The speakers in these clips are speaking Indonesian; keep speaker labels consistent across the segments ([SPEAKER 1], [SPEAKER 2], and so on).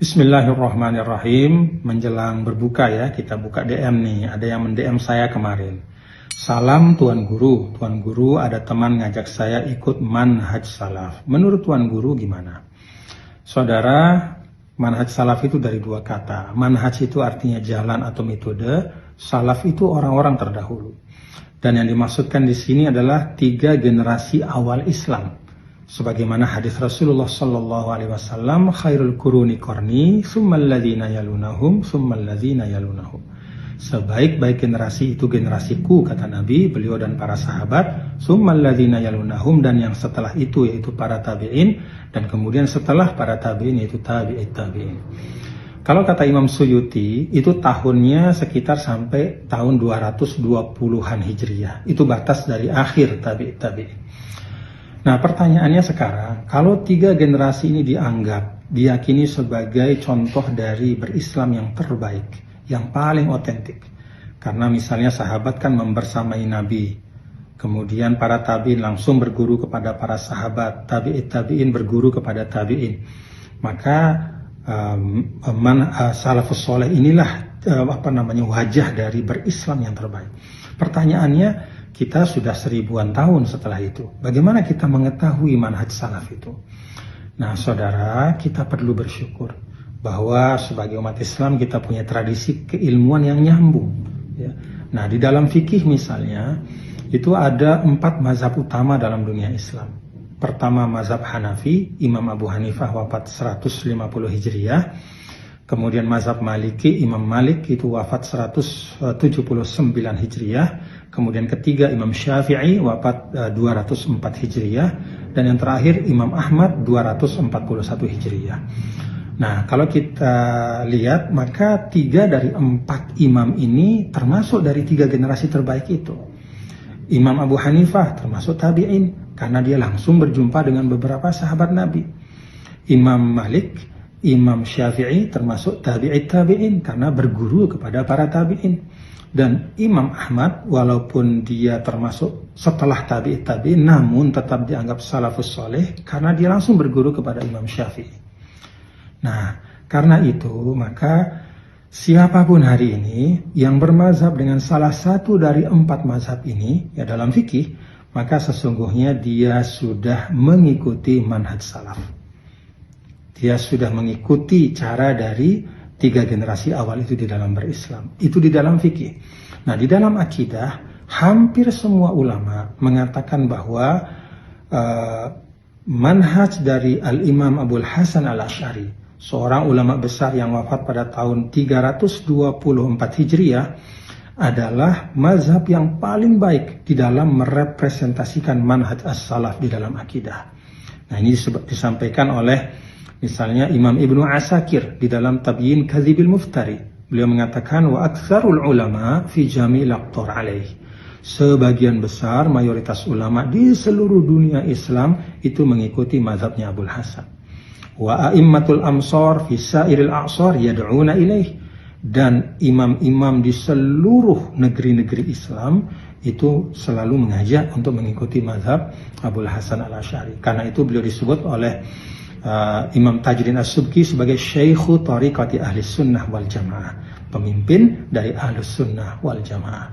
[SPEAKER 1] Bismillahirrahmanirrahim. Menjelang berbuka ya, kita buka DM nih. Ada yang mend-DM saya kemarin. Salam Tuan Guru. Tuan Guru, ada teman ngajak saya ikut manhaj salaf. Menurut Tuan Guru gimana? Saudara, manhaj salaf itu dari dua kata. Manhaj itu artinya jalan atau metode. Salaf itu orang-orang terdahulu. Dan yang dimaksudkan di sini adalah 3 generasi awal Islam. Sebagaimana hadis Rasulullah sallallahu alaihi wasallam, khairul quruni qarni, tsummal ladzina yalunahum, tsummal ladzina yalunahum. Sebaik-baik generasi itu generasiku, kata Nabi, beliau dan para sahabat, tsummal ladzina yalunahum, dan yang setelah itu yaitu para tabi'in, dan kemudian setelah para tabi'in yaitu tabi'it tabi'in. Kalau kata Imam Suyuti, itu tahunnya sekitar sampai tahun 220-an Hijriah. Itu batas dari akhir tabi'it tabi'in. Nah, pertanyaannya sekarang, kalau 3 generasi ini diyakini sebagai contoh dari berislam yang terbaik, yang paling otentik. Karena misalnya sahabat kan membersamai Nabi, kemudian para tabi'in langsung berguru kepada para sahabat, tabi'it tabi'in berguru kepada tabi'in. Maka salafus soleh inilah wajah dari berislam yang terbaik. Pertanyaannya, kita sudah 1000-an tahun setelah itu. Bagaimana kita mengetahui manhaj salaf itu? Nah, saudara, kita perlu bersyukur bahwa sebagai umat Islam kita punya tradisi keilmuan yang nyambung. Ya. Nah, di dalam fikih misalnya, itu ada 4 mazhab utama dalam dunia Islam. Pertama, mazhab Hanafi, Imam Abu Hanifah wafat 150 Hijriah. Kemudian mazhab Maliki, Imam Malik itu wafat 179 Hijriah. Kemudian ketiga Imam Syafi'i wafat 204 Hijriah. Dan yang terakhir Imam Ahmad 241 Hijriah. Nah, kalau kita lihat, maka 3 dari 4 imam ini termasuk dari 3 generasi terbaik itu. Imam Abu Hanifah termasuk tabi'in, karena dia langsung berjumpa dengan beberapa sahabat Nabi. Imam Malik, Imam Syafi'i termasuk tabi'it tabi'in, karena berguru kepada para tabi'in. Dan Imam Ahmad, walaupun dia termasuk setelah tabi'it tabi'in, namun tetap dianggap salafus soleh, karena dia langsung berguru kepada Imam Syafi'i. Nah, karena itu, maka siapapun hari ini yang bermazhab dengan salah satu dari 4 mazhab ini, ya dalam fikih, maka sesungguhnya dia sudah mengikuti manhaj salaf. Dia sudah mengikuti cara dari 3 generasi awal itu di dalam berislam. Itu di dalam fikih. Nah, di dalam akidah, hampir semua ulama mengatakan bahwa manhaj dari Al-Imam Abul Hasan Al-Asy'ari, seorang ulama besar yang wafat pada tahun 324 Hijriah, adalah mazhab yang paling baik di dalam merepresentasikan manhaj as-salaf di dalam akidah. Nah, ini disampaikan oleh misalnya Imam Ibnu Asakir di dalam Tabyin Kadhibil Muftari. Beliau mengatakan, wa aktsarul ulama fi jami'il aqtar alaih. Sebagian besar mayoritas ulama di seluruh dunia Islam itu mengikuti mazhabnya Abul Hasan. Wa a'immatul amsar fi sa'iril a'sar yad'una ilaih. Dan imam-imam di seluruh negeri-negeri Islam itu selalu mengajak untuk mengikuti mazhab Abul Hasan Al-Asy'ari. Karena itu beliau disebut oleh Imam Tajuddin As-Subki sebagai Syaikhu Tariqati Ahli Sunnah wal Jamaah, pemimpin dari Ahli Sunnah wal Jamaah.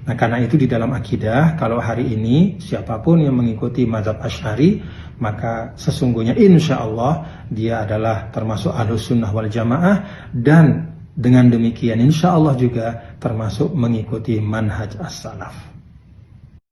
[SPEAKER 1] Nah, karena itu di dalam akidah, kalau hari ini siapapun yang mengikuti mazhab Asy'ari, maka sesungguhnya insya Allah dia adalah termasuk Ahli Sunnah wal Jamaah, dan dengan demikian insya Allah juga termasuk mengikuti manhaj as-salaf.